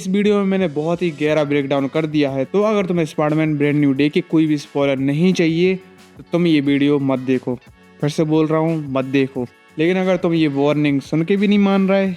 इस वीडियो में मैंने बहुत ही गहरा ब्रेकडाउन कर दिया है, तो अगर तुम्हें स्पाइडरमैन ब्रांड न्यू डे के कोई भी स्पॉइलर नहीं चाहिए तो तुम ये वीडियो मत देखो। फिर से बोल रहा हूँ, मत देखो। लेकिन अगर तुम ये वार्निंग सुन के भी नहीं मान रहे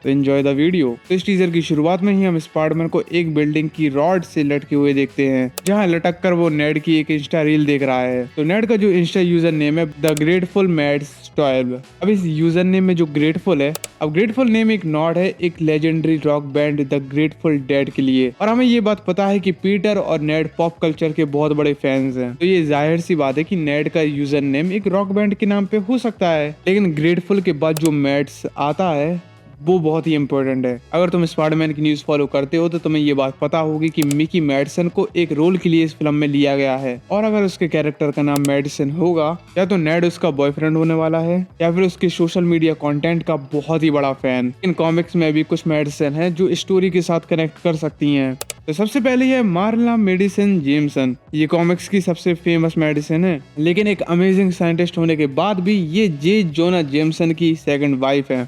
तो एंजॉय द वीडियो। तो इस टीजर की शुरुआत में ही हम स्पाइडरमैन को एक बिल्डिंग की रॉड से लटके हुए देखते हैं, जहां लटक कर वो नेड की एक इंस्टा रील देख रहा है। तो नेड का जो इंस्टा यूजर नेम है द ग्रेटफुल मैड्स 12। अब इस यूजर नेम में जो ग्रेटफुल है, अब ग्रेटफुल नेम एक नॉड है एक legendary rock band the grateful dead के लिए। और हमें ये बात पता है कि पीटर और नेड पॉप कल्चर के बहुत बड़े फैंस हैं, तो ये जाहिर सी बात है कि नेड का यूजर नेम एक रॉक बैंड के नाम पे हो सकता है। लेकिन ग्रेटफुल के बाद जो मैड्स आता है वो बहुत ही इंपॉर्टेंट है। अगर तुम स्पाइडरमैन की न्यूज फॉलो करते हो तो तुम्हें ये बात पता होगी कि मिकी मैडिसन को एक रोल के लिए इस फिल्म में लिया गया है, और अगर उसके कैरेक्टर का नाम मैडिसन होगा या तो नेड उसका बॉयफ्रेंड होने वाला है या फिर उसके सोशल मीडिया कंटेंट का बहुत ही बड़ा फैन। इन कॉमिक्स में भी कुछ मैडिसन है जो स्टोरी के साथ कनेक्ट कर सकती है। तो सबसे पहले है मार्ला मेडिसन जेमसन। ये कॉमिक्स की सबसे फेमस मेडिसिन है, लेकिन एक अमेजिंग साइंटिस्ट होने के बाद भी ये जे जोना जेमसन की सेकंड वाइफ है।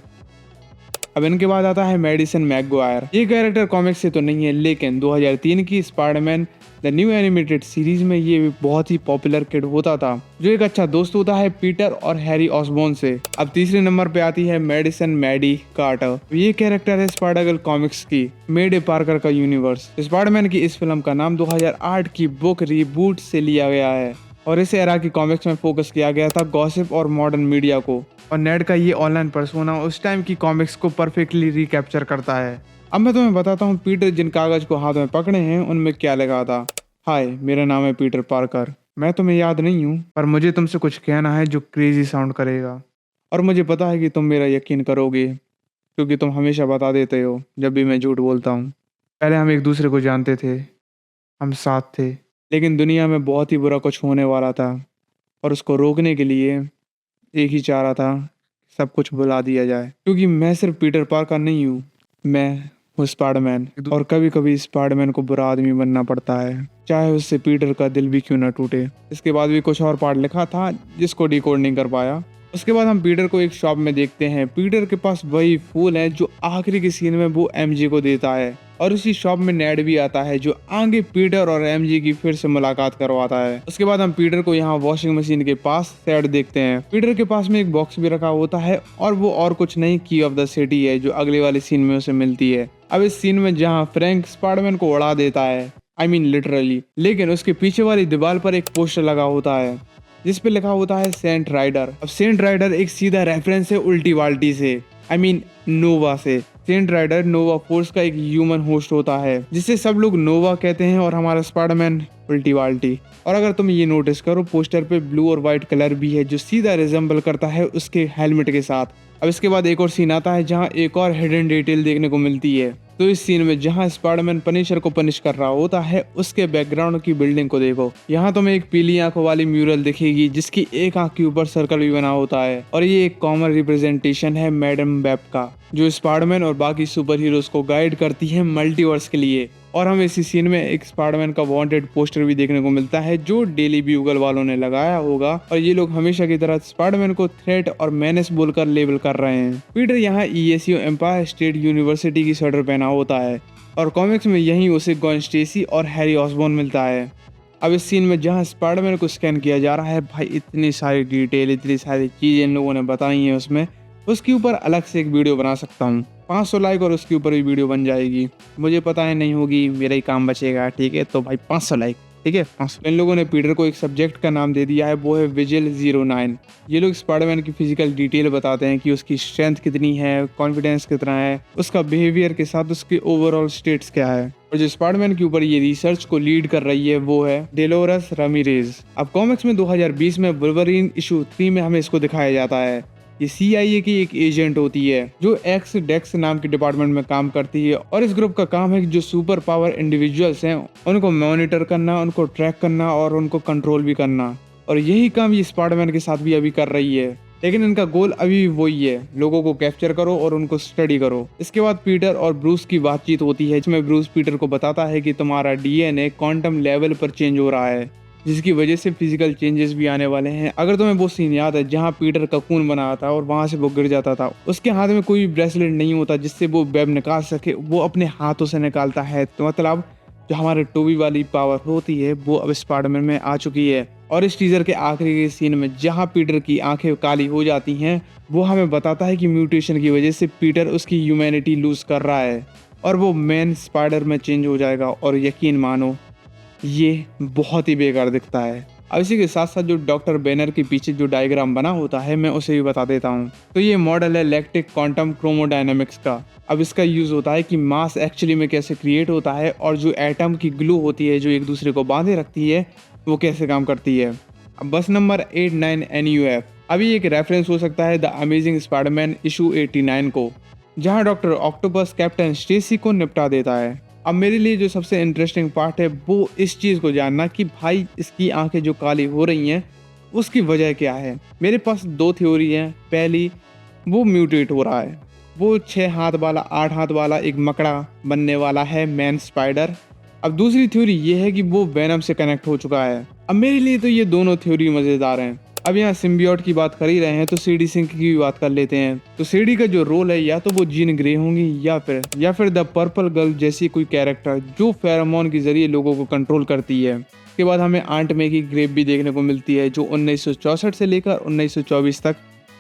अब इनके बाद आता है मेडिसन मैगवायर। ये कैरेक्टर कॉमिक्स से तो नहीं है, लेकिन 2003 की Spiderman the new animated series में ये बहुत ही पॉपुलर किड होता था, जो एक अच्छा दोस्त होता है पीटर और हैरी ऑसबॉर्न से। अब तीसरे नंबर पे आती है मेडिसन मैडी कार्टर। ये कैरेक्टर है स्पाइडर कॉमिक्स की मेडे पार्कर का यूनिवर्स। स्पाइडरमैन की इस फिल्म का नाम 2008 की बुक रीबूट से लिया गया है, और इस एरा की कॉमिक्स में फोकस किया गया था गॉसिप और मॉडर्न मीडिया को। और नेड का ये ऑनलाइन पर्सोना उस टाइम की कॉमिक्स को परफेक्टली रिकैप्चर करता है। अब मैं तुम्हें बताता हूँ पीटर जिन कागज को हाथ में पकड़े हैं उनमें क्या लिखा था। हाय, मेरा नाम है पीटर पार्कर। मैं तुम्हें याद नहीं हूँ, पर मुझे तुमसे कुछ कहना है जो क्रेजी साउंड करेगा, और मुझे पता है कि तुम मेरा यकीन करोगे, क्योंकि तुम हमेशा बता देते हो जब भी मैं झूठ बोलता हूँ। पहले हम एक दूसरे को जानते थे, हम साथ थे, लेकिन दुनिया में बहुत ही बुरा कुछ होने वाला था, और उसको रोकने के लिए एक ही चाह रहा था, सब कुछ भुला दिया जाए। क्योंकि मैं सिर्फ पीटर पार्कर नहीं हूँ, मैं हूँ स्पाइडरमैन, और कभी कभी स्पाइडरमैन को बुरा आदमी बनना पड़ता है, चाहे उससे पीटर का दिल भी क्यों ना टूटे। इसके बाद भी कुछ और पार्ट लिखा था जिसको डिकोड नहीं कर पाया। उसके बाद हम पीटर को एक शॉप में देखते हैं। पीटर के पास वही फूल है जो आखिरी के सीन में वो एमजे को देता है, और उसी शॉप में नेड भी आता है जो आगे पीटर और एमजे की फिर से मुलाकात करवाता है। उसके बाद हम पीटर को यहाँ वॉशिंग मशीन के पास सैड देखते हैं। पीटर के पास में एक बॉक्स भी रखा होता है, और वो और कुछ नहीं की ऑफ द सिटी है जो अगले वाले सीन में उसे मिलती है। अब इस सीन में जहाँ फ्रैंक स्पाइडरमैन को उड़ा देता है, I mean लिटरली, लेकिन उसके पीछे वाली दीवार पर एक पोस्टर लगा होता है जिस पे लिखा होता है सेंट राइडर। अब सेंट राइडर एक सीधा रेफरेंस है उल्टी बाल्टी से, I mean नोवा से। सेंट राइडर नोवा फोर्स का एक ह्यूमन होस्ट होता है जिसे सब लोग नोवा कहते हैं, और हमारा स्पाइडरमैन उल्टी बाल्टी। और अगर तुम ये नोटिस करो, पोस्टर पे ब्लू और व्हाइट कलर भी है जो सीधा रिजेंबल करता है उसके हेलमेट के साथ। अब इसके बाद एक और सीन आता है जहाँ एक और हिडन डिटेल देखने को मिलती है। तो इस सीन में जहाँ स्पाइडरमैन पनिशर को पनिश कर रहा होता है, उसके बैकग्राउंड की बिल्डिंग को देखो। यहाँ तुम्हें एक पीली आंखों वाली म्यूरल दिखेगी जिसकी एक आंख के ऊपर सर्कल भी बना होता है, और ये एक कॉमन रिप्रेजेंटेशन है मैडम वेब का, जो स्पाइडरमैन और बाकी सुपर हीरोज को गाइड करती है मल्टीवर्स के लिए। और हमें इसी सीन में एक स्पाइडरमैन का वांटेड पोस्टर भी देखने को मिलता है जो डेली ब्यूगल वालों ने लगाया होगा, और ये लोग हमेशा की तरह स्पाइडरमैन को थ्रेट और मेनेस बोलकर लेबल कर रहे हैं। पीटर यहाँ ESU एम्पायर स्टेट यूनिवर्सिटी की स्वेटर पहना होता है, और कॉमिक्स में यहीं उसे गॉन स्टेसी और हैरी ऑसबॉर्न मिलता है। अब इस सीन में जहाँ स्पाइडरमैन को स्कैन किया जा रहा है, भाई इतनी सारी डिटेल, इतनी सारी चीजें इन लोगों ने बताई हैं उसमें, उसके ऊपर अलग से एक वीडियो बना सकता हूँ। 500 लाइक और उसके ऊपर भी वीडियो बन जाएगी। मुझे पता है नहीं होगी, मेरा ही काम बचेगा, ठीक है। तो भाई 500 लाइक, ठीक है 500। इन लोगों ने पीटर को एक सब्जेक्ट का नाम दे दिया है, वो है विजिल 09। ये लोग स्पाइडरमैन की फिजिकल डिटेल बताते हैं कि उसकी स्ट्रेंथ कितनी है, कॉन्फिडेंस कितना है, उसका बिहेवियर के साथ उसके ओवरऑल स्टेट्स क्या है। और जो स्पाइडरमैन के ऊपर ये रिसर्च को लीड कर रही है वो है डेलोरस रामिरेज। अब कॉमिक्स में 2020 में वुल्वरीन इशू 3 में हमें इसको दिखाया जाता है। ये CIA की एक एजेंट होती है जो एक्स डेक्स नाम के डिपार्टमेंट में काम करती है, और इस ग्रुप का काम है कि जो सुपर पावर इंडिविजुअल्स हैं उनको मॉनिटर करना, उनको ट्रैक करना और उनको कंट्रोल भी करना। और यही काम ये स्पाइडरमैन के साथ भी अभी कर रही है, लेकिन इनका गोल अभी भी वही है, लोगों को कैप्चर करो और उनको स्टडी करो। इसके बाद पीटर और ब्रूस की बातचीत होती है, जिसमें ब्रूस पीटर को बताता है कि तुम्हारा DNA क्वांटम लेवल पर चेंज हो रहा है, जिसकी वजह से फिजिकल चेंजेस भी आने वाले हैं। अगर तुम्हें वो सीन याद है जहाँ पीटर ककून बना था और वहां से वो गिर जाता था, उसके हाथ में कोई भी ब्रेसलेट नहीं होता जिससे वो वेब निकाल सके, वो अपने हाथों से निकालता है। तो मतलब जो हमारे टोबी वाली पावर होती है वो अब स्पाइडरमैन में आ चुकी है। और इस टीजर के आखिरी के सीन में जहाँ पीटर की आंखें काली हो जाती हैं, वो हमें बताता है कि म्यूटेशन की वजह से पीटर उसकी ह्यूमैनिटी लूज कर रहा है और वो मैन स्पाइडर में चेंज हो जाएगा। और यकीन मानो ये बहुत ही बेकार दिखता है। अब इसी के साथ साथ जो डॉक्टर बैनर के पीछे जो डायग्राम बना होता है मैं उसे भी बता देता हूँ। तो ये मॉडल है लैक्टिक क्वांटम क्रोमोडायनामिक्स का। अब इसका यूज होता है कि मास एक्चुअली में कैसे क्रिएट होता है और जो एटम की ग्लू होती है जो एक दूसरे को बांधे रखती है वो कैसे काम करती है। अब बस नंबर 89 NUF अभी एक रेफरेंस हो सकता है द अमेजिंग स्पाइडरमैन इशू 89 को, जहां डॉक्टर ऑक्टोपस कैप्टन स्टेसी को निपटा देता है। अब मेरे लिए जो सबसे इंटरेस्टिंग पार्ट है वो इस चीज़ को जानना कि भाई इसकी आंखें जो काली हो रही हैं उसकी वजह क्या है। मेरे पास दो थ्योरी हैं। पहली, वो म्यूटेट हो रहा है, वो 6 हाथ वाला 8 हाथ वाला एक मकड़ा बनने वाला है मैन स्पाइडर। अब दूसरी थ्योरी ये है कि वो वेनम से कनेक्ट हो चुका है। अब मेरे लिए तो ये दोनों थ्योरी मज़ेदार हैं। अब यहाँ सिम्बियोट की बात कर ही रहे हैं तो सीडी सिंक की भी बात कर लेते हैं। तो सीडी का जो रोल है या तो वो जीन ग्रे होंगी या फिर द पर्पल गर्ल जैसी कोई कैरेक्टर जो फेरोमोन के जरिए लोगों को कंट्रोल करती है। उसके बाद हमें आंट मे की ग्रेव भी देखने को मिलती है जो 1964 से लेकर 1924 तक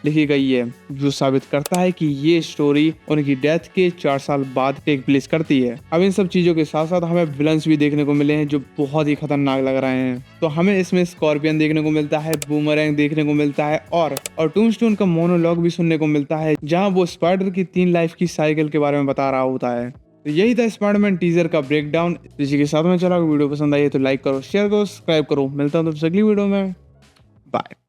लिखी गई है, जो साबित करता है कि ये स्टोरी उनकी डेथ के 4 साल बाद टेक प्लेस करती है। अब इन सब चीजों के साथ साथ हमें विलन्स भी देखने को मिले हैं जो बहुत ही खतरनाक लग रहे हैं। तो हमें इसमें स्कॉर्पियन देखने को मिलता है, बूमरैंग देखने को मिलता है और टूम्बस्टोन का मोनोलॉग भी सुनने को मिलता है जहाँ वो स्पाइडर की 3 लाइफ की साइकिल के बारे में बता रहा होता है। तो यही था स्पाइडरमैन टीजर का ब्रेकडाउन। इसी के साथ में चला वीडियो पसंद आई है तो लाइक करो, शेयर करो, सब्सक्राइब करो। मिलता हूँ तुमसे अगली वीडियो में। बाय।